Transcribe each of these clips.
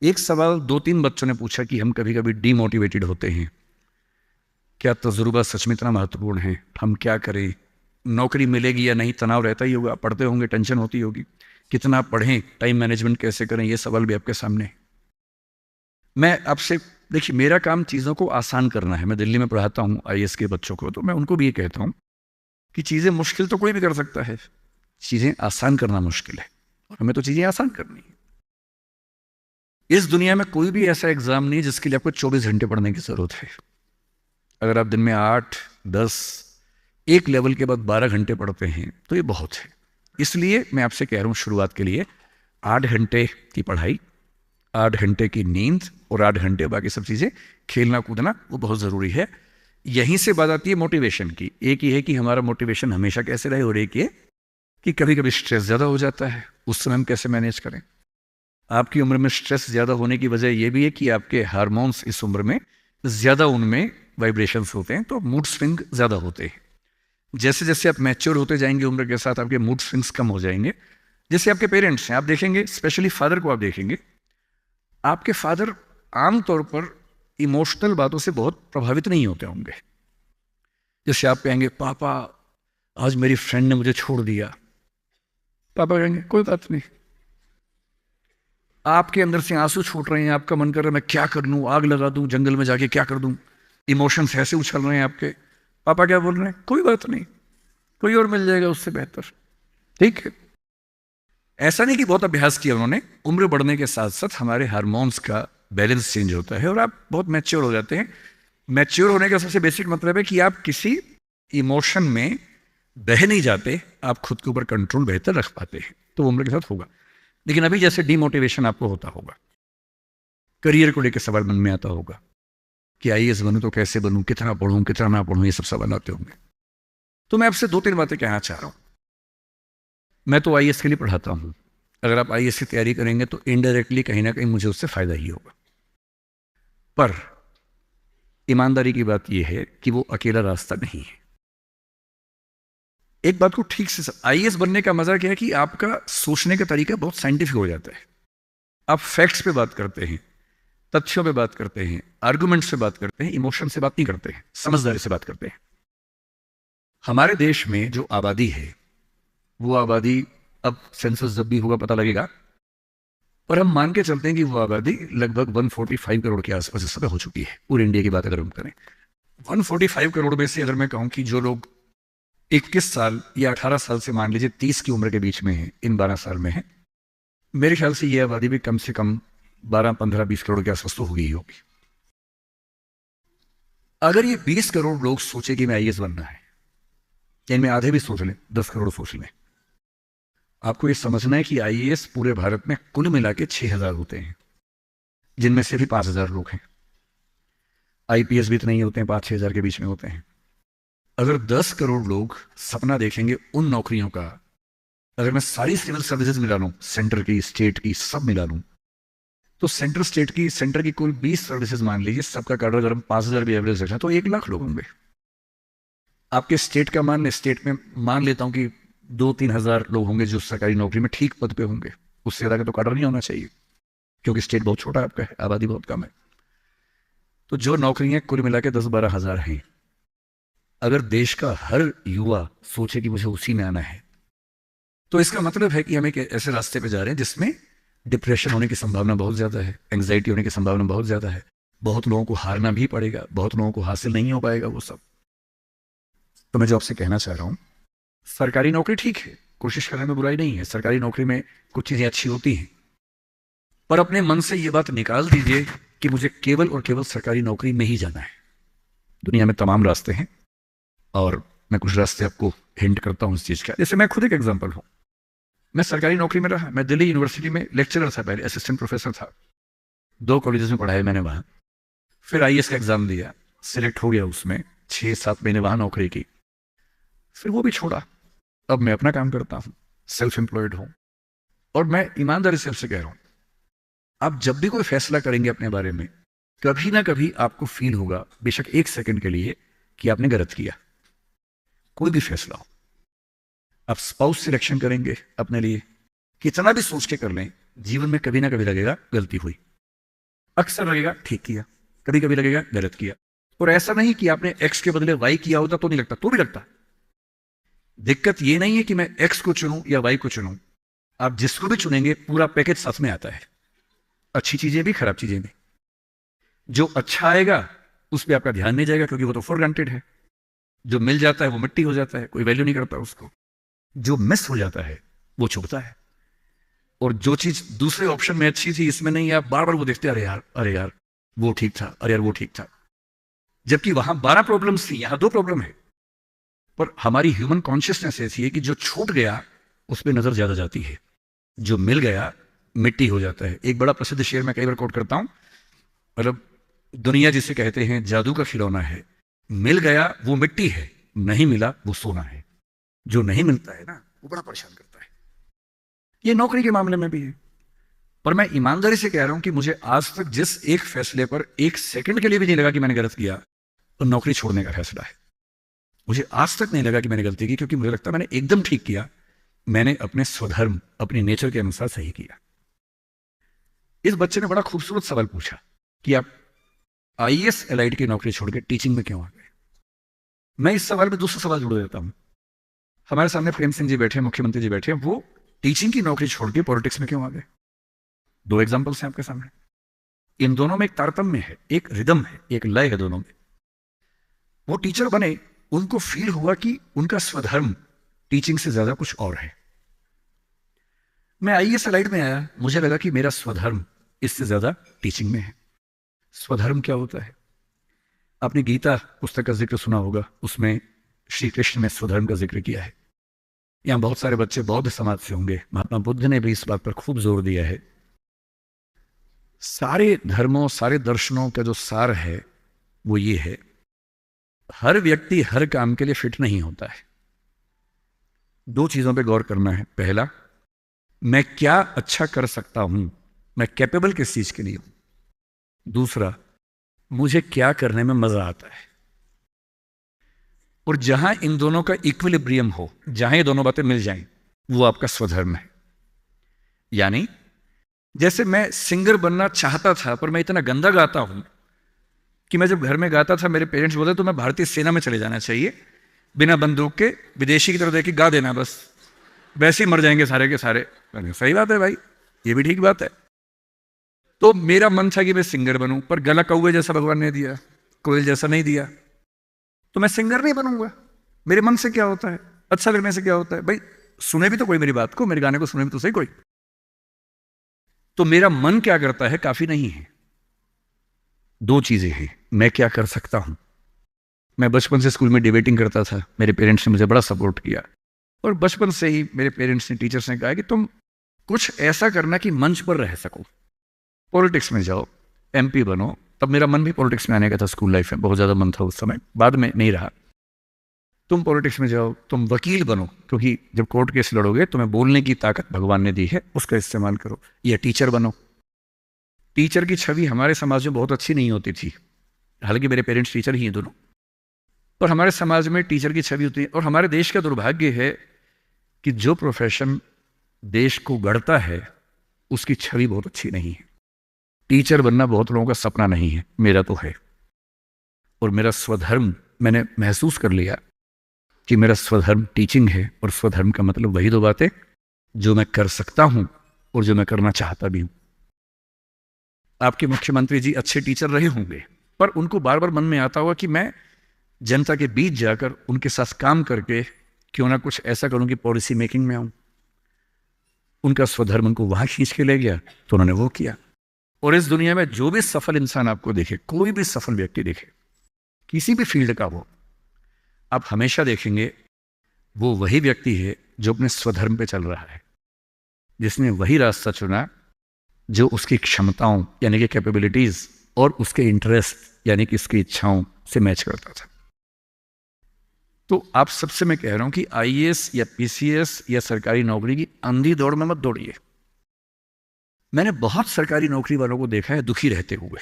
एक सवाल 2-3 बच्चों ने पूछा कि हम कभी कभी डीमोटिवेटेड होते हैं, क्या तजुर्बा सच में इतना महत्वपूर्ण है, हम क्या करें, नौकरी मिलेगी या नहीं, तनाव रहता ही होगा, पढ़ते होंगे, टेंशन होती होगी, कितना पढ़ें, टाइम मैनेजमेंट कैसे करें, ये सवाल भी आपके सामने है। मैं आपसे, देखिए मेरा काम चीज़ों को आसान करना है। मैं दिल्ली में पढ़ाता हूँ आईएएस के बच्चों को, तो मैं उनको भी ये कहता हूँ कि चीज़ें मुश्किल तो कोई भी कर सकता है, चीज़ें आसान करना मुश्किल है, और हमें तो चीज़ें आसान करनी है। इस दुनिया में कोई भी ऐसा एग्जाम नहीं है जिसके लिए आपको 24 घंटे पढ़ने की जरूरत है। अगर आप दिन में 8-10, एक लेवल के बाद 12 घंटे पढ़ते हैं तो ये बहुत है। इसलिए मैं आपसे कह रहा हूँ शुरुआत के लिए 8 घंटे की पढ़ाई, 8 घंटे की नींद और 8 घंटे बाकी सब चीज़ें, खेलना कूदना, वो बहुत ज़रूरी है। यहीं से बात आती है मोटिवेशन की। एक ये है कि हमारा मोटिवेशन हमेशा कैसे रहे, और एक ये कि कभी कभी स्ट्रेस ज़्यादा हो जाता है, उस समय हम कैसे मैनेज करें। आपकी उम्र में स्ट्रेस ज़्यादा होने की वजह यह भी है कि आपके हार्मोन्स इस उम्र में ज़्यादा, उनमें वाइब्रेशंस होते हैं, तो मूड स्विंग ज़्यादा होते हैं। जैसे जैसे आप मैच्योर होते जाएंगे उम्र के साथ, आपके मूड स्विंग्स कम हो जाएंगे। जैसे आपके पेरेंट्स हैं, आप देखेंगे, स्पेशली फादर को आप देखेंगे, आपके फादर आमतौर पर इमोशनल बातों से बहुत प्रभावित नहीं होते होंगे। जैसे आप कहेंगे, पापा आज मेरी फ्रेंड ने मुझे छोड़ दिया, पापा कहेंगे कोई बात नहीं। आपके अंदर से आंसू छूट रहे हैं, आपका मन कर रहा है मैं क्या कर लूं, आग लगा दूं, जंगल में जाके क्या कर दूं, इमोशंस ऐसे उछल रहे हैं आपके। पापा क्या बोल रहे हैं, कोई बात नहीं, कोई और मिल जाएगा उससे बेहतर, ठीक है। ऐसा नहीं कि बहुत अभ्यास किया उन्होंने, उम्र बढ़ने के साथ साथ हमारे हार्मोन्स का बैलेंस चेंज होता है और आप बहुत मैच्योर हो जाते हैं। मैच्योर होने का सबसे बेसिक मतलब है कि आप किसी इमोशन में बह नहीं जाते, आप खुद के ऊपर कंट्रोल बेहतर रख पाते हैं, तो उम्र के साथ होगा। लेकिन अभी जैसे डिमोटिवेशन आपको होता होगा, करियर को लेकर सवाल मन में आता होगा कि आईएएस बनूं तो कैसे बनूं, कितना पढ़ूं, कितना ना पढ़ूं, ये सब सवाल आते होंगे। तो मैं आपसे 2-3 बातें कहना चाह रहा हूं। मैं तो आईएएस के लिए पढ़ाता हूं, अगर आप आईएएस की तैयारी करेंगे तो इनडायरेक्टली कहीं ना कहीं मुझे उससे फायदा ही होगा। पर ईमानदारी की बात यह है कि वो अकेला रास्ता नहीं है। एक बात को ठीक से, आईएएस बनने का मजा क्या है कि आपका सोचने का तरीका बहुत साइंटिफिक हो जाता है। आप फैक्ट्स पे बात करते हैं, तथ्यों पे बात करते हैं, आर्गुमेंट्स पे बात करते हैं, इमोशन से बात नहीं करते हैं, समझदारी से बात करते हैं। हमारे देश में जो आबादी है, वो आबादी, अब सेंसस जब भी होगा पता लगेगा, पर हम मान के चलते हैं कि वो आबादी लगभग 145 करोड़ के आसपास इस समय हो चुकी है। पूरे इंडिया की बात अगर हम करें, 145 करोड़ में से अगर मैं कहूं कि जो लोग 21 साल या 18 साल से मान लीजिए 30 की उम्र के बीच में है, इन 12 साल में है, मेरे ख्याल से ये आबादी भी कम से कम 12-15-20 करोड़ के आसपास तो होगी ही होगी। अगर ये 20 करोड़ लोग सोचे कि मैं आईएएस बनना है, इनमें आधे भी सोच लें, 10 करोड़ सोच लें, आपको ये समझना है कि आईएएस पूरे भारत में कुल मिला के 6,000 होते हैं, जिनमें से भी 5,000 लोग हैं। आईपीएस भी इतने ही होते हैं, 5-6 हजार के बीच में होते हैं। अगर 10 करोड़ लोग सपना देखेंगे उन नौकरियों का, अगर मैं सारी सिविल सर्विसेज मिला लूं, सेंटर की, स्टेट की, सब मिला लूं, तो सेंटर स्टेट की, सेंटर की कुल 20 सर्विसेज मान लीजिए, सबका काटा अगर हम 5,000 भी एवरेज रखें तो 1 लाख लोग होंगे। आपके स्टेट का मान, स्टेट में मान लेता हूं कि 2-3 हजार लोग होंगे जो सरकारी नौकरी में ठीक पद पे होंगे, उससे ज्यादा का तो काटा नहीं होना चाहिए, क्योंकि स्टेट बहुत छोटा आपका है, आबादी बहुत कम है। तो जो नौकरियां कुल मिला के 10-12 हजार हैं, अगर देश का हर युवा सोचे कि मुझे उसी में आना है, तो इसका मतलब है कि हम एक ऐसे रास्ते पे जा रहे हैं जिसमें डिप्रेशन होने की संभावना बहुत ज्यादा है, एंग्जाइटी होने की संभावना बहुत ज्यादा है, बहुत लोगों को हारना भी पड़ेगा, बहुत लोगों को हासिल नहीं हो पाएगा वो सब। तो मैं जो आपसे कहना चाह रहा हूं, सरकारी नौकरी ठीक है, कोशिश करने में बुराई नहीं है, सरकारी नौकरी में कुछ चीजें अच्छी होती हैं, पर अपने मन से ये बात निकाल दीजिए कि मुझे केवल और केवल सरकारी नौकरी में ही जाना है। दुनिया में तमाम रास्ते हैं, और मैं कुछ रास्ते आपको हिंट करता हूं इस चीज का। जैसे मैं खुद एक एग्जाम्पल हूं, मैं सरकारी नौकरी में रहा, मैं दिल्ली यूनिवर्सिटी में लेक्चरर था, पहले असिस्टेंट प्रोफेसर था, 2 कॉलेजेस में पढ़ाया मैंने वहां। फिर आईएएस का एग्जाम दिया, सिलेक्ट हो गया, उसमें 6-7 महीने वहां नौकरी की, फिर वो भी छोड़ा। अब मैं अपना काम करता हूं, सेल्फ एम्प्लॉयड हूं। और मैं ईमानदारी से आपसे कह रहा हूं, आप जब भी कोई फैसला करेंगे अपने बारे में, कभी ना कभी आपको फील होगा, बेशक 1 सेकंड के लिए, कि आपने गलत किया। कोई भी फैसला हो, आप स्पाउस सिलेक्शन करेंगे अपने लिए, कितना भी सोच के कर लें, जीवन में कभी ना कभी लगेगा गलती हुई। अक्सर लगेगा ठीक किया, कभी कभी लगेगा गलत किया। और ऐसा नहीं कि आपने एक्स के बदले वाई किया होता तो नहीं लगता, तो भी लगता। दिक्कत ये नहीं है कि मैं एक्स को चुनूं या वाई को चुनूं, आप जिसको भी चुनेंगे पूरा पैकेज साथ में आता है, अच्छी चीजें भी खराब चीजें भी। जो अच्छा आएगा उस पर आपका ध्यान नहीं जाएगा क्योंकि वो तो फॉर ग्रांटेड है। जो मिल जाता है वो मिट्टी हो जाता है, कोई वैल्यू नहीं करता उसको। जो मिस हो जाता है वो छुपता है। और जो चीज दूसरे ऑप्शन में अच्छी थी इसमें नहीं है, आप बार बार वो देखते, अरे यार अरे यार वो ठीक था, अरे यार वो ठीक था। जबकि वहां 12 प्रॉब्लम्स थी, यहां 2 प्रॉब्लम है। पर हमारी ह्यूमन कॉन्शियसनेस ऐसी है कि जो छूट गया उस पर नजर ज्यादा जाती है, जो मिल गया मिट्टी हो जाता है। एक बड़ा प्रसिद्ध शेर मैं कई बार कोट करता हूं, मतलब दुनिया जिसे कहते हैं जादू का खिलौना है, मिल गया वो मिट्टी है, नहीं मिला वो सोना है। जो नहीं मिलता है ना वो बड़ा परेशान करता है। ये नौकरी के मामले में भी है। पर मैं ईमानदारी से कह रहा हूं कि मुझे आज तक जिस एक फैसले पर एक सेकंड के लिए भी नहीं लगा कि मैंने गलत किया, तो नौकरी छोड़ने का फैसला है। मुझे आज तक नहीं लगा कि मैंने गलती की, क्योंकि मुझे लगता मैंने एकदम ठीक किया। मैंने अपने स्वधर्म, अपनी नेचर के अनुसार सही किया। इस बच्चे ने बड़ा खूबसूरत सवाल पूछा कि आप आईएएस एलाइड की नौकरी छोड़ के टीचिंग में क्यों आ गए। मैं इस सवाल में दूसरा सवाल जोड़ देता हूं। हमारे सामने प्रेम सिंह जी बैठे, मुख्यमंत्री जी बैठे, वो टीचिंग की नौकरी छोड़ के पॉलिटिक्स में क्यों आ गए। 2 एग्जाम्पल्स हैं आपके सामने। इन दोनों में एक तारतम्य है, एक रिदम है, एक लय है दोनों में। वो टीचर बने, उनको फील हुआ कि उनका स्वधर्म टीचिंग से ज्यादा कुछ और है। मैं आईएएस एलाइड में आया, मुझे लगा कि मेरा स्वधर्म इससे ज्यादा टीचिंग में है। स्वधर्म क्या होता है? आपने गीता पुस्तक का जिक्र सुना होगा, उसमें श्री कृष्ण ने स्वधर्म का जिक्र किया है। यहां बहुत सारे बच्चे बौद्ध समाज से होंगे, महात्मा बुद्ध ने भी इस बात पर खूब जोर दिया है। सारे धर्मों, सारे दर्शनों का जो सार है वो ये है, हर व्यक्ति हर काम के लिए फिट नहीं होता है। 2 चीजों पे गौर करना है। पहला, मैं क्या अच्छा कर सकता हूं, मैं कैपेबल किस चीज के लिए हूं। दूसरा, मुझे क्या करने में मजा आता है। और जहां इन दोनों का इक्विलिब्रियम हो, जहां ये दोनों बातें मिल जाएं, वो आपका स्वधर्म है। यानी जैसे मैं सिंगर बनना चाहता था, पर मैं इतना गंदा गाता हूं कि मैं जब घर में गाता था मेरे पेरेंट्स बोलते तो मैं भारतीय सेना में चले जाना चाहिए, बिना बंदूक के विदेशी की तरह देख के गा देना, बस वैसे ही मर जाएंगे सारे के सारे। सही बात है भाई, ये भी ठीक बात है। तो मेरा मन था कि मैं सिंगर बनूं, पर गला कौवे जैसा भगवान ने दिया, कोयल जैसा नहीं दिया, तो मैं सिंगर नहीं बनूंगा। मेरे मन से क्या होता है, अच्छा लगने से क्या होता है भाई, सुने भी तो कोई मेरी बात को, मेरे गाने को सुने भी तो सही कोई। तो मेरा मन क्या करता है काफी नहीं है। 2 चीजें हैं, मैं क्या कर सकता हूं। मैं बचपन से स्कूल में डिबेटिंग करता था, मेरे पेरेंट्स ने मुझे बड़ा सपोर्ट किया, और बचपन से ही मेरे पेरेंट्स ने, टीचर्स ने कहा कि तुम कुछ ऐसा करना कि मंच पर रह सको, पॉलिटिक्स में जाओ, एमपी बनो। तब मेरा मन भी पॉलिटिक्स में आने का था, स्कूल लाइफ में बहुत ज्यादा मन था उस समय, बाद में नहीं रहा। तुम पॉलिटिक्स में जाओ, तुम वकील बनो, क्योंकि जब कोर्ट केस लड़ोगे तुम्हें बोलने की ताकत भगवान ने दी है, उसका इस्तेमाल करो। या टीचर बनो। टीचर की छवि हमारे समाज में बहुत अच्छी नहीं होती थी, हालांकि मेरे पेरेंट्स टीचर ही हैं दोनों, पर हमारे समाज में टीचर की छवि होती है। और हमारे देश का दुर्भाग्य है कि जो प्रोफेशन देश को गढ़ता है उसकी छवि बहुत अच्छी नहीं है। टीचर बनना बहुत लोगों का सपना नहीं है, मेरा तो है। और मेरा स्वधर्म, मैंने महसूस कर लिया कि मेरा स्वधर्म टीचिंग है। और स्वधर्म का मतलब वही 2 बातें जो मैं कर सकता हूं और जो मैं करना चाहता भी हूं। आपके मुख्यमंत्री जी अच्छे टीचर रहे होंगे, पर उनको बार बार मन में आता होगा कि मैं जनता के बीच जाकर उनके साथ काम करके क्यों ना कुछ ऐसा करूं कि पॉलिसी मेकिंग में आऊं। उनका स्वधर्म उनको वहां खींच के ले गया, तो उन्होंने वो किया। और इस दुनिया में जो भी सफल इंसान आपको देखे, कोई भी सफल व्यक्ति देखे, किसी भी फील्ड का हो, आप हमेशा देखेंगे वो वही व्यक्ति है जो अपने स्वधर्म पे चल रहा है, जिसने वही रास्ता चुना जो उसकी क्षमताओं यानी कि कैपेबिलिटीज और उसके इंटरेस्ट यानी कि उसकी इच्छाओं से मैच करता था। तो आप सबसे मैं कह रहा हूं कि आईएएस या पीसीएस या सरकारी नौकरी की अंधी दौड़ में मत दौड़िए। मैंने बहुत सरकारी नौकरी वालों को देखा है दुखी रहते हुए।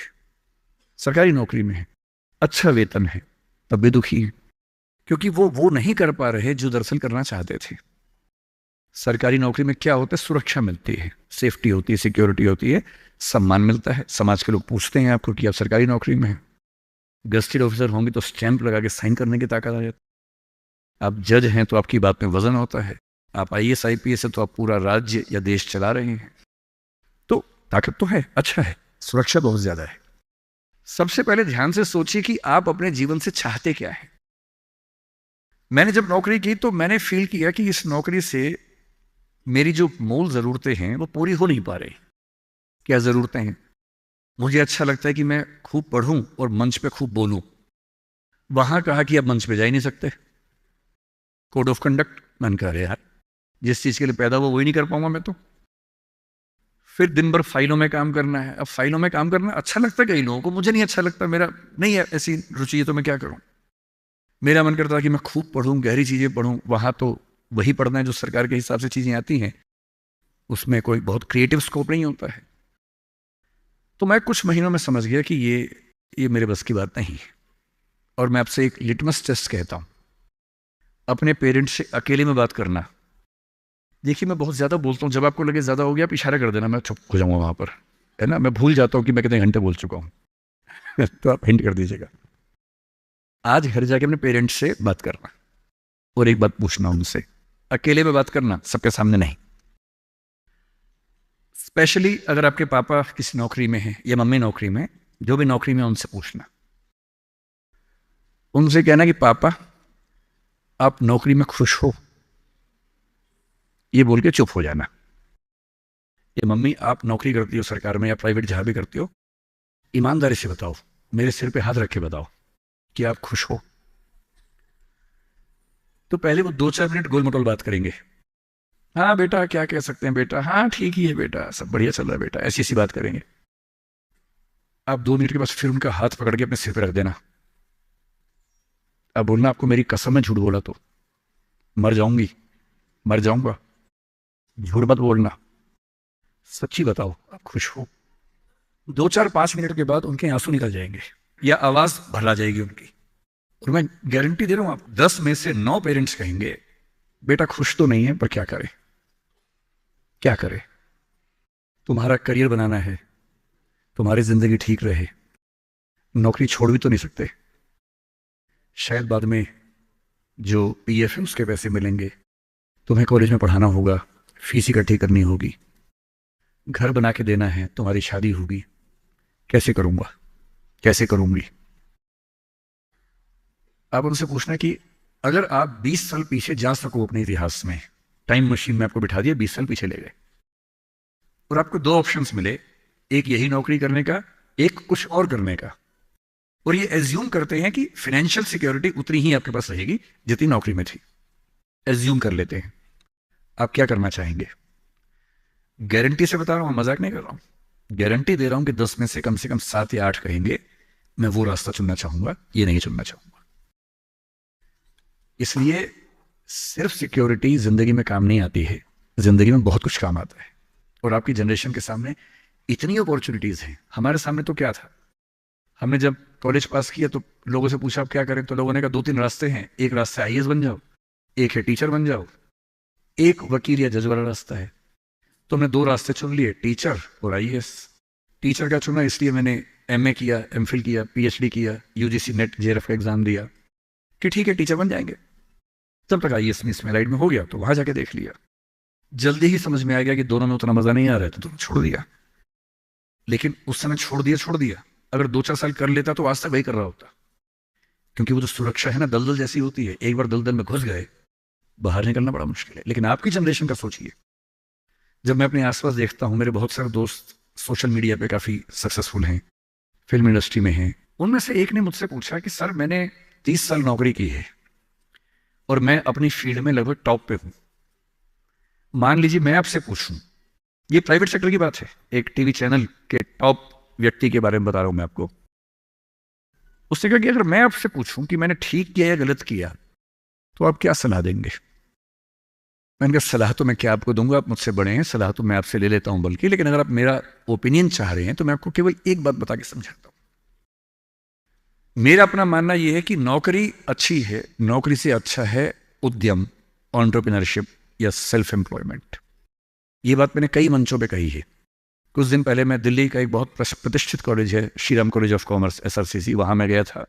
सरकारी नौकरी में है, अच्छा वेतन है, तब भी दुखी है, क्योंकि वो नहीं कर पा रहे जो दरअसल करना चाहते थे। सरकारी नौकरी में क्या होता है, सुरक्षा मिलती है, सेफ्टी होती है, सिक्योरिटी होती है, सम्मान मिलता है, समाज के लोग पूछते हैं आपको कि आप सरकारी नौकरी में हैं। गस्टेड ऑफिसर होंगे तो स्टैंप लगा के साइन करने की ताकत आ जाती है। आप जज हैं तो आपकी बात में वजन होता है। आप आईएएस आईपीएस है तो आप पूरा राज्य या देश चला रहे हैं। तो ताकत तो है, अच्छा है, सुरक्षा बहुत ज्यादा है। सबसे पहले ध्यान से सोचिए कि आप अपने जीवन से चाहते क्या है। मैंने जब नौकरी की तो मैंने फील किया कि इस नौकरी से मेरी जो मूल जरूरतें हैं वो पूरी हो नहीं पा रही। क्या जरूरतें हैं? मुझे अच्छा लगता है कि मैं खूब पढ़ूं और मंच पे खूब बोलूं। वहां कहा कि आप मंच पे जा ही नहीं सकते, कोड ऑफ कंडक्ट। मन कह रहे यार, जिस चीज के लिए पैदा हुआ वही नहीं कर पाऊंगा मैं तो। फिर दिन भर फाइलों में काम करना है। अब फाइलों में काम करना अच्छा लगता है कई लोगों को, मुझे नहीं अच्छा लगता, मेरा नहीं है ऐसी रुचि है, तो मैं क्या करूं। मेरा मन करता है कि मैं खूब पढ़ूं, गहरी चीजें पढ़ूं। वहां तो वही पढ़ना है जो सरकार के हिसाब से चीजें आती हैं, उसमें कोई बहुत क्रिएटिव स्कोप नहीं होता है। तो मैं कुछ महीनों में समझ गया कि ये मेरे बस की बात नहीं है। और मैं आपसे एक लिटमस टेस्ट कहता हूं, अपने पेरेंट्स से अकेले में बात करना। देखिए मैं बहुत ज्यादा बोलता हूँ, जब आपको लगे ज्यादा हो गया आप इशारा कर देना, मैं चुप हो जाऊंगा वहां पर, है ना। मैं भूल जाता हूँ कि मैं कितने घंटे बोल चुका हूँ तो आप हिंट कर दीजिएगा। आज घर जाके अपने पेरेंट्स से बात करना और एक बात पूछना उनसे, अकेले में बात करना, सबके सामने नहीं। स्पेशली अगर आपके पापा किसी नौकरी में हैं या मम्मी नौकरी में, जो भी नौकरी में, उनसे पूछना। उनसे कहना कि पापा आप नौकरी में खुश हो, ये बोल के चुप हो जाना। ये मम्मी आप नौकरी करती हो सरकार में या प्राइवेट जहां भी करती हो, ईमानदारी से बताओ, मेरे सिर पे हाथ रख के बताओ कि आप खुश हो। तो पहले वो 2-4 मिनट गोल मटोल बात करेंगे। हाँ बेटा, क्या कह सकते हैं बेटा, हाँ ठीक ही है बेटा, सब बढ़िया चल रहा है बेटा, ऐसी ऐसी बात करेंगे। आप 2 मिनट के बाद फिर उनका हाथ पकड़ के अपने सिर पे रख देना। अब बोलना, आपको मेरी कसम है झूठ बोला तो मर जाऊंगी, मर जाऊंगा। झूठ मत बोलना, सच्ची बताओ आप खुश हो। 2-4-5 मिनट के बाद उनके आंसू निकल जाएंगे या आवाज भरला जाएगी उनकी। और मैं गारंटी दे रहा हूं, आप 10 में से 9 पेरेंट्स कहेंगे बेटा खुश तो नहीं है पर क्या करे, क्या करे। तुम्हारा करियर बनाना है, तुम्हारी जिंदगी ठीक रहे, नौकरी छोड़ भी तो नहीं सकते। शायद बाद में जो पीएफ है उसके पैसे मिलेंगे, तुम्हें कॉलेज में पढ़ाना होगा, फीस इकट्ठी करनी होगी, घर बना के देना है, तुम्हारी शादी होगी। कैसे करूंगा, कैसे करूंगी। आप उनसे पूछना कि अगर आप 20 साल पीछे जा सको अपने इतिहास में, टाइम मशीन में आपको बिठा दिया, 20 साल पीछे ले गए और आपको 2 ऑप्शंस मिले, एक यही नौकरी करने का, एक कुछ और करने का, और ये एज्यूम करते हैं कि फाइनेंशियल सिक्योरिटी उतनी ही आपके पास रहेगी जितनी नौकरी में थी। एज्यूम कर लेते हैं, आप क्या करना चाहेंगे। गारंटी से बता रहा हूं, मजाक नहीं कर रहा हूं, गारंटी दे रहा हूं कि 10 में से कम 7 या 8 कहेंगे मैं वो रास्ता चुनना चाहूंगा, ये नहीं चुनना चाहूंगा। इसलिए सिर्फ सिक्योरिटी जिंदगी में काम नहीं आती है, जिंदगी में बहुत कुछ काम आता है। और आपकी जनरेशन के सामने इतनी अपॉर्चुनिटीज हैं। हमारे सामने तो क्या था, हमने जब कॉलेज पास किया तो लोगों से पूछा आप क्या करें, तो लोगों ने कहा 2-3 रास्ते हैं, एक रास्ता आईएएस बन जाओ, एक है टीचर बन जाओ, एक वकील या जज वाला रास्ता है। तो हमने 2 रास्ते चुन लिए, टीचर और आईएएस। टीचर का चुना इसलिए मैंने एमए किया, एमफिल किया, पीएचडी किया, यूजीसी नेट जेआरएफ का एग्जाम दिया कि ठीक है टीचर बन जाएंगे। तब तक आईएएस में इसमें लाइट में हो गया तो वहां जाके देख लिया। जल्दी ही समझ में आ गया कि दोनों में उतना मजा नहीं आ रहा है, तो छोड़ दिया। लेकिन उस समय छोड़ दिया। अगर 2-4 साल कर लेता तो आज तक वही कर रहा होता, क्योंकि वो जो सुरक्षा है ना, दलदल जैसी होती है, एक बार दलदल में घुस गए बाहर निकलना बड़ा मुश्किल है। लेकिन आपकी जनरेशन का सोचिए, जब मैं अपने आसपास देखता हूं, मेरे बहुत सारे दोस्त सोशल मीडिया पे काफी सक्सेसफुल हैं, फिल्म इंडस्ट्री में हैं। उनमें से एक ने मुझसे पूछा कि सर मैंने 30 साल नौकरी की है और मैं अपनी फील्ड में लगभग टॉप पे हूं। मान लीजिए मैं आपसे पूछूं, ये प्राइवेट सेक्टर की बात है, एक टीवी चैनल के टॉप व्यक्ति के बारे में बता रहा हूं मैं आपको। उसने कहा कि अगर मैं आपसे पूछूं कि मैंने ठीक किया या गलत किया तो आप क्या सलाह देंगे। मैंने कहा सलाह तो मैं क्या आपको दूंगा, आप मुझसे बड़े हैं, सलाह तो मैं आपसे ले लेता हूं बल्कि, लेकिन अगर आप मेरा ओपिनियन चाह रहे हैं तो मैं आपको केवल एक बात बता के समझाता हूं। मेरा अपना मानना यह है कि नौकरी अच्छी है, नौकरी से अच्छा है उद्यम, एंटरप्रेन्योरशिप या सेल्फ एम्प्लॉयमेंट। ये बात मैंने कई मंचों पे कही है। कुछ दिन पहले मैं दिल्ली का एक बहुत प्रतिष्ठित कॉलेज है, Shriram college of commerce, SRCC, वहाँ मैं गया था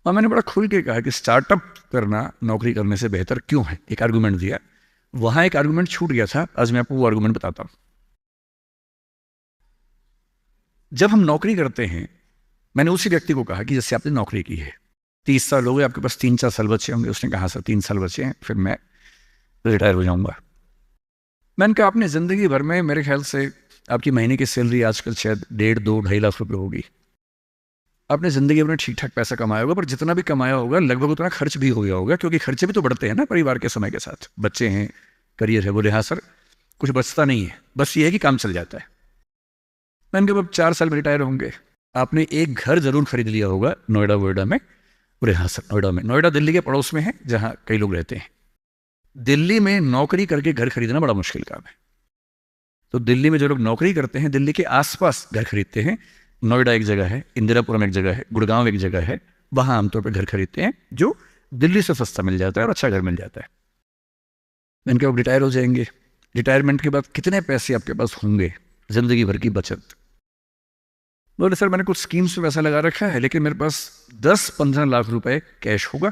और मैंने बड़ा खुल के कहा कि स्टार्टअप करना नौकरी करने से बेहतर क्यों है, एक आर्गूमेंट दिया। वहाँ एक आर्गूमेंट छूट गया था, आज मैं आपको वो आर्गूमेंट बताता हूँ। जब हम नौकरी करते हैं, मैंने उसी व्यक्ति को कहा कि जैसे आपने नौकरी की है, 30 साल हो गए, आपके पास 3-4 साल बचे होंगे। उसने कहा सर 3 साल बचे हैं, फिर मैं रिटायर हो जाऊंगा। मैंने कहा आपने ज़िंदगी भर में मेरे ख्याल से आपकी महीने की सैलरी आजकल शायद 1.5-2-2.5 लाख रुपए होगी। आपने ज़िंदगी भर ठीक ठाक पैसा कमाया होगा, पर जितना भी कमाया होगा लगभग उतना खर्च भी हो गया होगा, क्योंकि खर्चे भी तो बढ़ते हैं ना परिवार के समय के साथ। बच्चे हैं, करियर है। बोले हाँ सर, कुछ बचता नहीं है, बस ये है कि काम चल जाता है। मैंने कहा अब 4 साल में रिटायर होंगे, आपने एक घर जरूर खरीद लिया होगा नोएडा वोएडा में। बोले हाँ सर, नोएडा में। नोएडा दिल्ली के पड़ोस में है जहाँ कई लोग रहते हैं। दिल्ली में नौकरी करके घर खरीदना बड़ा मुश्किल काम है। तो दिल्ली में जो लोग नौकरी करते हैं, दिल्ली के आसपास घर खरीदते हैं। नोएडा एक जगह है, इंदिरापुरम एक जगह है, गुड़गांव एक जगह है, वहाँ आमतौर पर घर खरीदते हैं जो दिल्ली से सस्ता मिल जाता है और अच्छा घर मिल जाता है। मैंने कहा रिटायर हो जाएंगे, रिटायरमेंट के बाद कितने पैसे आपके पास होंगे, जिंदगी भर की बचत? बोले सर मैंने कुछ स्कीम्स में पैसा लगा रखा है, लेकिन मेरे पास 10-15 लाख रुपए कैश होगा,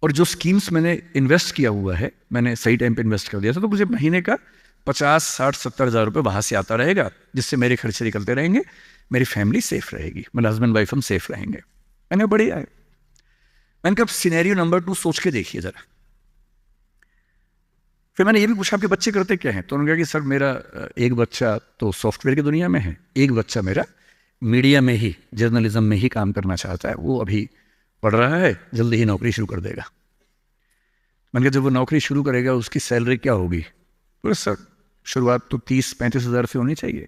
और जो स्कीम्स मैंने इन्वेस्ट किया हुआ है, मैंने सही टाइम पे इन्वेस्ट कर दिया था, तो मुझे महीने का 50-60-70 हज़ार रुपये वहाँ से आता रहेगा, जिससे मेरे खर्चे निकलते रहेंगे, मेरी फैमिली सेफ रहेगी, मेरे हस्बैंड वाइफ हम सेफ रहेंगे। मैंने बढ़िया है। मैंने कहा सिनेरियो नंबर 2 सोच के देखिए ज़रा। फिर मैंने ये भी पूछा आपके बच्चे करते क्या हैं? तो उन्होंने कहा कि सर मेरा एक बच्चा तो सॉफ्टवेयर की दुनिया में है, एक बच्चा मेरा मीडिया में ही, जर्नलिज्म में ही काम करना चाहता है, वो अभी पढ़ रहा है, जल्दी ही नौकरी शुरू कर देगा। मैंने कहा जब वो नौकरी शुरू करेगा उसकी सैलरी क्या होगी? बोले सर शुरुआत तो 30-35 हज़ार से होनी चाहिए,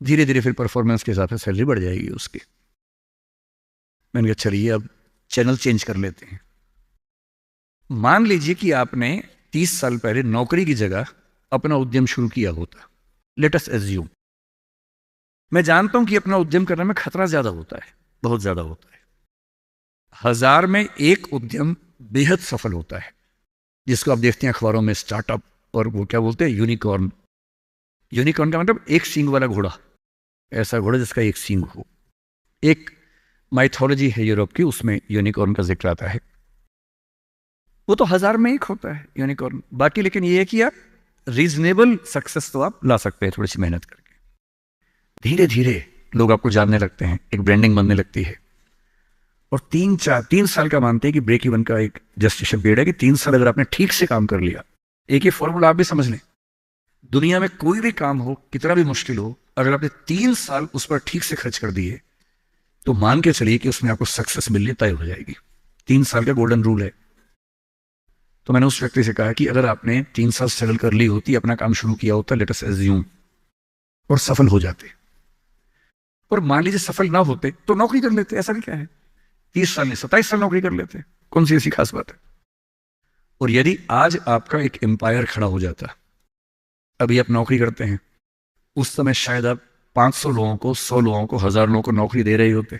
धीरे धीरे फिर परफॉर्मेंस के हिसाब से सैलरी बढ़ जाएगी उसकी। मैंने कहा चलिए अब चैनल चेंज कर लेते हैं। मान लीजिए कि आपने 30 साल पहले नौकरी की जगह अपना उद्यम शुरू किया होता। लेट अस एज्यूम, मैं जानता हूं कि अपना उद्यम करने में खतरा ज्यादा होता है, बहुत ज्यादा होता है। 1000 में एक उद्यम बेहद सफल होता है, जिसको आप देखते हैं अखबारों में, स्टार्टअप, और वो क्या बोलते हैं, यूनिकॉर्न। यूनिकॉर्न का मतलब एक सींग वाला घोड़ा, ऐसा घोड़ा जिसका एक सींग हो। एक माइथोलॉजी है यूरोप की, उसमें यूनिकॉर्न का जिक्र आता है। वो तो 1000 में एक होता है यूनिकॉर्न। बाकी लेकिन ये है कि आप रीजनेबल सक्सेस तो आप ला सकते हैं थोड़ी सी मेहनत करके। धीरे धीरे लोग आपको जानने लगते हैं, एक ब्रांडिंग बनने लगती है, और 3 साल का मानते हैं कि ब्रेक इवन का एक जस्टिफिकेशन पीरियड है कि 3 साल अगर आपने ठीक से काम कर लिया। एक ही फॉर्मूला आप भी समझ लें, दुनिया में कोई भी काम हो, कितना भी मुश्किल हो, अगर आपने 3 साल उस पर ठीक से खर्च कर दिए तो मान के चलिए कि उसमें आपको सक्सेस मिलनी तय हो जाएगी। 3 साल का गोल्डन रूल है। तो मैंने उस व्यक्ति से कहा कि अगर आपने 3 साल स्ट्रगल कर ली होती, अपना काम शुरू किया होता, लेट अस एज्यूम, और सफल हो जाते, और मान लीजिए सफल ना होते तो नौकरी कर लेते, ऐसा भी क्या है, 30 साल नहीं 27 साल नौकरी कर लेते, कौन सी ऐसी खास बात है? और यदि आज आपका एक एम्पायर खड़ा हो जाता, अभी आप नौकरी करते हैं, उस समय शायद आप 500 लोगों को, 100 लोगों को, 1000 लोगों को नौकरी दे रहे होते।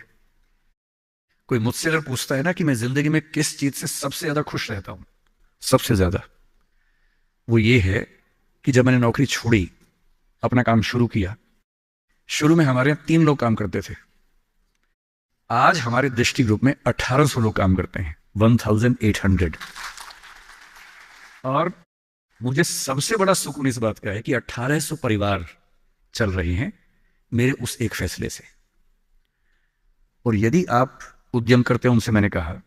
कोई मुझसे अगर पूछता है ना कि मैं जिंदगी में किस चीज से सबसे ज्यादा खुश रहता हूं, सबसे ज्यादा, वो ये है कि जब मैंने नौकरी छोड़ी, अपना काम शुरू किया। शुरू में हमारे यहाँ 3 लोग काम करते थे, आज हमारे दृष्टि ग्रुप में 1800 लोग काम करते हैं, 1800। और मुझे सबसे बड़ा सुकून इस बात का है कि 1800 परिवार चल रहे हैं मेरे उस एक फैसले से। और यदि आप उद्यम करते हैं, उनसे मैंने कहा,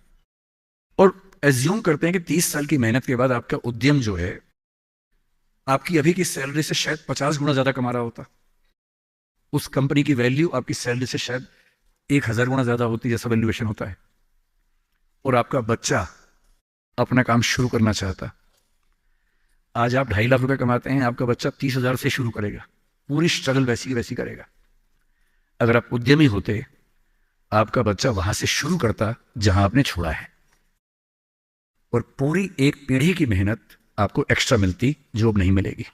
और एज्यूम करते हैं कि 30 साल की मेहनत के बाद आपका उद्यम जो है आपकी अभी की सैलरी से शायद 50 गुना ज्यादा कमा रहा होता, उस कंपनी की वैल्यू आपकी सैलरी से शायद 1000 गुना ज्यादा होती, जैसा वैल्यूएशन होता है, और आपका बच्चा अपना काम शुरू करना चाहता। आज आप 2.5 लाख रुपए कमाते हैं, आपका बच्चा 30,000 से शुरू करेगा, पूरी स्ट्रगल वैसी की वैसी करेगा। अगर आप उद्यमी होते, आपका बच्चा वहां से शुरू करता जहां आपने छोड़ा है, और पूरी एक पीढ़ी की मेहनत आपको एक्स्ट्रा मिलती जो अब नहीं मिलेगी।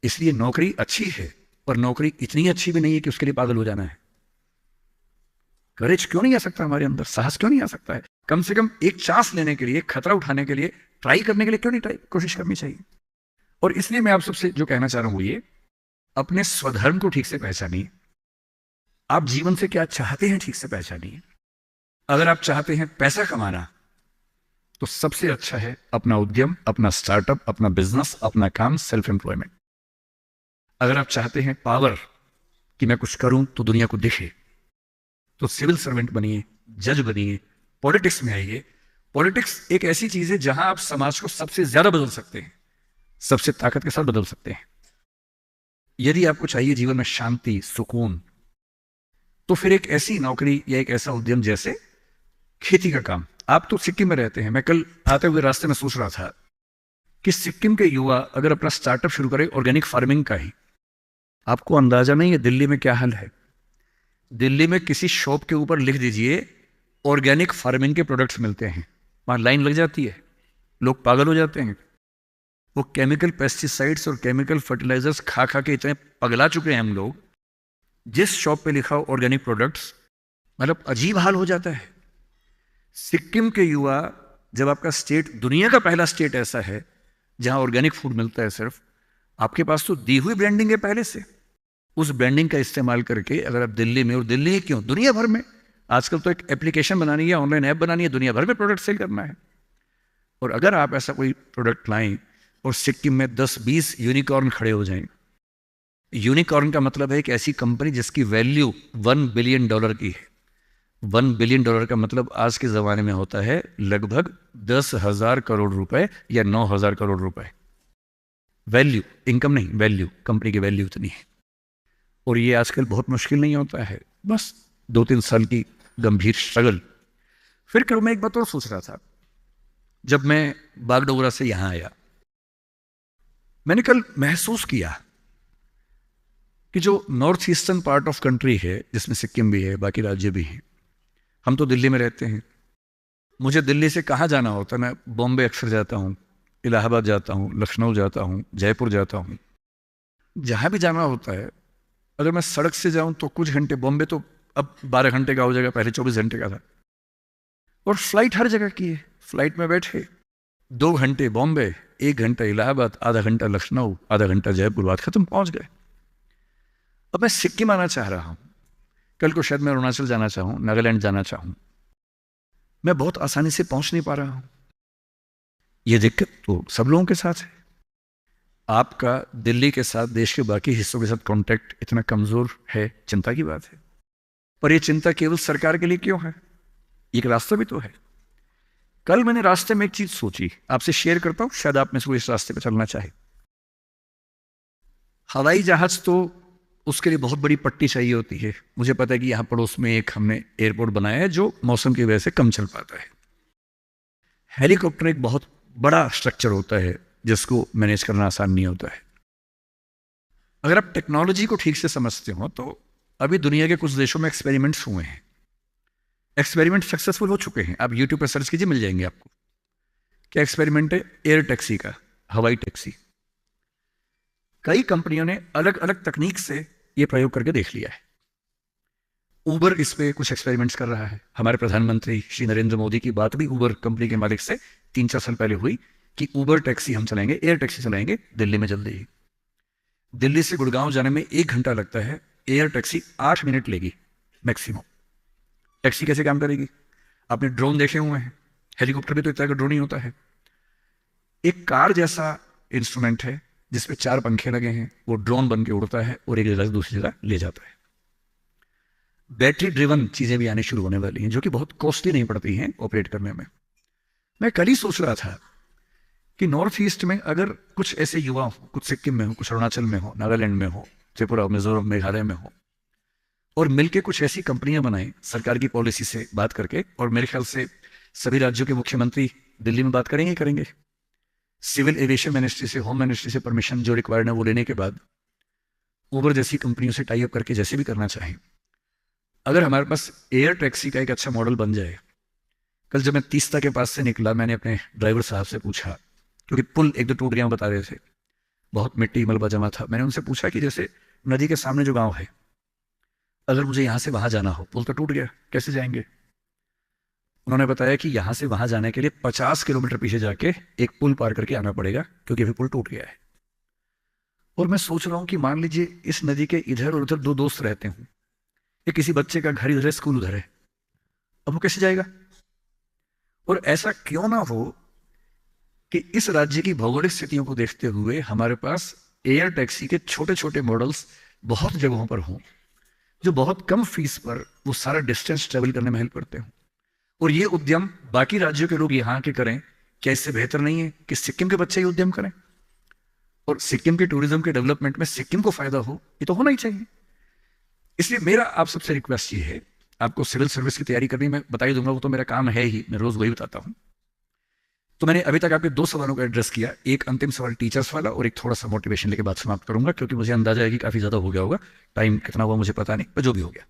इसलिए नौकरी अच्छी है, पर नौकरी इतनी अच्छी भी नहीं है कि उसके लिए पागल हो जाना है। करेज क्यों नहीं आ सकता हमारे अंदर, साहस क्यों नहीं आ सकता है? कम से कम एक चांस लेने के लिए, खतरा उठाने के लिए, ट्राई करने के लिए क्यों नहीं कोशिश करनी चाहिए? और इसलिए मैं आप सबसे जो कहना चाह रहा हूं वो ये अपने स्वधर्म को ठीक से पहचानिए। आप जीवन से क्या चाहते हैं ठीक से पहचानिए। अगर आप चाहते हैं पैसा कमाना, तो सबसे अच्छा है अपना उद्यम, अपना स्टार्टअप, अपना बिजनेस, अपना काम, सेल्फ एम्प्लॉयमेंट। अगर आप चाहते हैं पावर, कि मैं कुछ करूं तो दुनिया को दिखे, तो सिविल सर्वेंट बनिए, जज बनिए, पॉलिटिक्स में आइए। पॉलिटिक्स एक ऐसी चीज है जहां आप समाज को सबसे ज्यादा बदल सकते हैं, सबसे ताकत के साथ बदल सकते हैं। यदि आपको चाहिए जीवन में शांति, सुकून, तो फिर एक ऐसी नौकरी या एक ऐसा उद्यम जैसे खेती का काम। आप तो सिक्किम में रहते हैं, मैं कल आते हुए रास्ते में सोच रहा था कि सिक्किम के युवा अगर अपना स्टार्टअप शुरू करें ऑर्गेनिक फार्मिंग का ही, आपको अंदाजा नहीं है दिल्ली में क्या हाल है। दिल्ली में किसी शॉप के ऊपर लिख दीजिए ऑर्गेनिक फार्मिंग के प्रोडक्ट्स मिलते हैं, वहां लाइन लग जाती है, लोग पागल हो जाते हैं। वो केमिकल पेस्टिसाइड्स और केमिकल फर्टिलाइजर्स खा खा के इतने पगला चुके हैं हम लोग, जिस शॉप पे लिखा हो ऑर्गेनिक प्रोडक्ट्स, मतलब अजीब हाल हो जाता है। सिक्किम के युवा, जब आपका स्टेट दुनिया का पहला स्टेट ऐसा है जहां ऑर्गेनिक फूड मिलता है सिर्फ, आपके पास तो दी हुई ब्रांडिंग है पहले से। उस ब्रांडिंग का इस्तेमाल करके अगर आप दिल्ली में, और दिल्ली ही क्यों, दुनिया भर में, आजकल तो एक एप्लीकेशन बनानी है, ऑनलाइन ऐप बनानी है, दुनिया भर में प्रोडक्ट सेल करना है। और अगर आप ऐसा कोई प्रोडक्ट लाएं और सिक्किम में 10-20 यूनिकॉर्न खड़े हो जाएं, यूनिकॉर्न का मतलब है एक ऐसी कंपनी जिसकी वैल्यू $1 बिलियन की है। $1 बिलियन का मतलब आज के जमाने में होता है लगभग 10,000 करोड़ रुपए या 9,000 करोड़ रुपए। वैल्यू, इनकम नहीं, वैल्यू, कंपनी की वैल्यू इतनी है। और ये आजकल बहुत मुश्किल नहीं होता है, बस 2-3 साल की गंभीर स्ट्रगल। फिर कल मैं एक बात और सोच रहा था, जब मैं बागडोगरा से यहां आया, मैंने कल महसूस किया कि जो north eastern part of country है, जिसमें सिक्किम भी है, बाकी राज्य भी हैं, हम तो दिल्ली में रहते हैं। मुझे दिल्ली से कहाँ जाना होता है, मैं बॉम्बे अक्सर जाता हूँ, इलाहाबाद जाता हूँ, लखनऊ जाता हूँ, जयपुर जाता हूँ। जहाँ भी जाना होता है, अगर मैं सड़क से जाऊँ तो कुछ घंटे, बॉम्बे तो अब 12 घंटे का हो जाएगा, पहले 24 घंटे का था। और फ्लाइट हर जगह की है, फ्लाइट में बैठे 2 घंटे बॉम्बे, 1 घंटा इलाहाबाद, आधा घंटा लखनऊ, आधा घंटा जयपुर, बात खत्म, पहुंच गए। अब मैं सिक्किम आना चाह रहा हूं, कल को शायद मैं अरुणाचल जाना चाहूं, नागालैंड जाना चाहूं, मैं बहुत आसानी से पहुंच नहीं पा रहा हूं। यह दिक्कत तो सब लोगों के साथ है। आपका दिल्ली के साथ, देश के बाकी हिस्सों के साथ कांटेक्ट इतना कमजोर है, चिंता की बात है। पर यह चिंता केवल सरकार के लिए क्यों है, एक रास्ता भी तो है। कल मैंने रास्ते में एक चीज सोची, आपसे शेयर करता हूं, शायद आप में से कोई इस रास्ते पर चलना चाहे। हवाई जहाज तो उसके लिए बहुत बड़ी पट्टी चाहिए होती है। मुझे पता है कि यहां पड़ोस में एक हमने एयरपोर्ट बनाया है जो मौसम की वजह से कम चल पाता है। हेलीकॉप्टर एक बहुत बड़ा स्ट्रक्चर होता है जिसको मैनेज करना आसान नहीं होता है। अगर आप टेक्नोलॉजी को ठीक से समझते हो तो अभी दुनिया के कुछ देशों में एक्सपेरिमेंट्स हुए हैं, एक्सपेरिमेंट सक्सेसफुल हो चुके हैं। आप यूट्यूब पर सर्च कीजिए, मिल जाएंगे आपको। क्या एक्सपेरिमेंट है? एयर टैक्सी का, हवाई टैक्सी। कई कंपनियों ने अलग अलग तकनीक से यह प्रयोग करके देख लिया है। उबर इस पे कुछ एक्सपेरिमेंट्स कर रहा है। हमारे प्रधानमंत्री श्री नरेंद्र मोदी की बात भी उबर कंपनी के मालिक से 3-4 साल पहले हुई कि उबर टैक्सी हम चलाएंगे, एयर टैक्सी चलाएंगे दिल्ली में जल्दी ही। दिल्ली से गुड़गांव जाने में 1 घंटा लगता है, एयर टैक्सी 8 मिनट लेगी मैक्सिमम। टैक्सी कैसे काम करेगी? आपने ड्रोन देखे हुए हैं, हेलीकॉप्टर भी तो इतना का ड्रोन ही होता है। एक कार जैसा इंस्ट्रूमेंट है जिसपे 4 पंखे लगे हैं, वो ड्रोन बन के उड़ता है और एक जगह से दूसरी जगह ले जाता है। बैटरी ड्रिवन चीजें भी आने शुरू होने वाली हैं जो कि बहुत कॉस्टली नहीं पड़ती हैं ऑपरेट करने में। मैं कल ही सोच रहा था कि नॉर्थ ईस्ट में अगर कुछ ऐसे युवा हो, कुछ सिक्किम में हो, कुछ अरुणाचल में हो, नागालैंड में हो, त्रिपुरा, मिजोरम, मेघालय में हो, और मिलके कुछ ऐसी कंपनियां बनाएं सरकार की पॉलिसी से बात करके, और मेरे ख्याल से सभी राज्यों के मुख्यमंत्री दिल्ली में बात करेंगे। सिविल एविएशन मिनिस्ट्री से, होम मिनिस्ट्री से परमिशन जो रिक्वायर्ड है वो लेने के बाद उबर जैसी कंपनियों से टाई अप करके जैसे भी करना चाहें, अगर हमारे पास एयर टैक्सी का एक अच्छा मॉडल बन जाए। कल जब मैं तीस्ता के पास से निकला, मैंने अपने ड्राइवर साहब से पूछा, क्योंकि पुल 1-2 टूट गया बता रहे थे, बहुत मिट्टी मलबा जमा था। मैंने उनसे पूछा कि जैसे नदी के सामने जो गांव है, अगर मुझे यहां से वहां जाना हो, पुल तो टूट गया, कैसे जाएंगे? उन्होंने बताया कि यहां से वहां जाने के लिए 50 किलोमीटर पीछे जाके एक पुल पार करके आना पड़ेगा, क्योंकि अभी पुल टूट गया है। और मैं सोच रहा हूं कि मान लीजिए इस नदी के इधर और उधर दो दोस्त रहते हों, या किसी बच्चे का घर इधर है, स्कूल उधर है, अब वो कैसे जाएगा? और ऐसा क्यों ना हो कि इस राज्य की भौगोलिक स्थितियों को देखते हुए हमारे पास एयर टैक्सी के छोटे छोटे मॉडल्स बहुत जगहों पर हों, जो बहुत कम फीस पर वो सारा डिस्टेंस ट्रेवल करने में हेल्प करते हों, और ये उद्यम बाकी राज्यों के लोग यहाँ के करें। क्या इससे बेहतर नहीं है कि सिक्किम के बच्चे ये उद्यम करें और सिक्किम के टूरिज्म के डेवलपमेंट में सिक्किम को फायदा हो? ये तो होना ही चाहिए। इसलिए मेरा आप सबसे रिक्वेस्ट ये है, आपको सिविल सर्विस की तैयारी करनी मैं बता ही दूंगा, वो तो मेरा काम है ही, मैं रोज वही बताता हूं। तो मैंने अभी तक आपके दो सवालों को एड्रेस किया, एक अंतिम सवाल टीचर्स वाला और एक थोड़ा सा मोटिवेशन लेके बात समाप्त करूंगा, क्योंकि मुझे अंदाजा है कि काफी ज्यादा हो गया होगा, टाइम कितना हुआ मुझे पता नहीं, पर जो भी हो गया।